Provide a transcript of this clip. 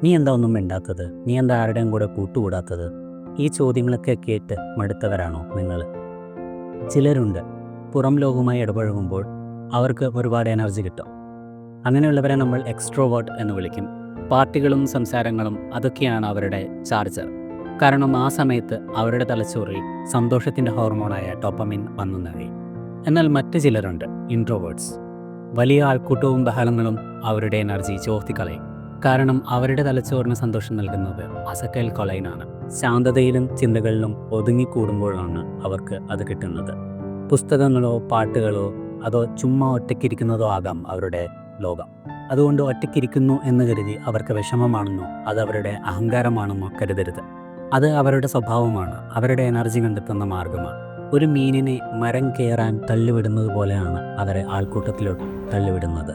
നീ എന്താ ഒന്നും മിണ്ടാത്തത്? നീ എന്താ ആരുടെയും കൂടെ കൂട്ടുകൂടാത്തത്? ഈ ചോദ്യങ്ങളൊക്കെ കേട്ട് മടുത്തവരാണോ നിങ്ങൾ? ചിലരുണ്ട്, പുറം ലോകവുമായി ഇടപഴകുമ്പോൾ അവർക്ക് ഒരുപാട് എനർജി കിട്ടും. അങ്ങനെയുള്ളവരെ നമ്മൾ എക്സ്ട്രോവേർട്ട് എന്ന് വിളിക്കും. പാർട്ടികളും സംസാരങ്ങളും അതൊക്കെയാണ് അവരുടെ ചാർജർ. കാരണം ആ സമയത്ത് അവരുടെ തലച്ചോറിൽ സന്തോഷത്തിൻ്റെ ഹോർമോണായ ഡോപ്പമിൻ വന്നു നിറയും. എന്നാൽ മറ്റു ചിലരുണ്ട്, ഇൻട്രോവേർട്സ്. വലിയ ആൾക്കൂട്ടവും ബഹളങ്ങളും അവരുടെ എനർജി ചോർത്തിക്കളയും. കാരണം അവരുടെ തലച്ചോറിന് സന്തോഷം നൽകുന്നത് അസറ്റൈൽ കൊളൈനാണ്. ശാന്തതയിലും ചിന്തകളിലും ഒതുങ്ങിക്കൂടുമ്പോഴാണ് അവർക്ക് അത് കിട്ടുന്നത്. പുസ്തകങ്ങളോ പാട്ടുകളോ അതോ ചുമ്മാ ഒറ്റയ്ക്കിരിക്കുന്നതോ ആകാം അവരുടെ ലോകം. അതുകൊണ്ട് ഒറ്റയ്ക്കിരിക്കുന്നു എന്ന് കരുതി അവർക്ക് വിഷമമാണെന്നോ അത് അവരുടെ അഹങ്കാരമാണെന്നോ കരുതരുത്. അത് അവരുടെ സ്വഭാവമാണ്, അവരുടെ എനർജി കണ്ടെത്തുന്ന മാർഗമാണ്. ഒരു മീനിനെ മരം കയറാൻ തള്ളിവിടുന്നത് പോലെയാണ് അവരെ ആൾക്കൂട്ടത്തിലോട്ട് തള്ളിവിടുന്നത്.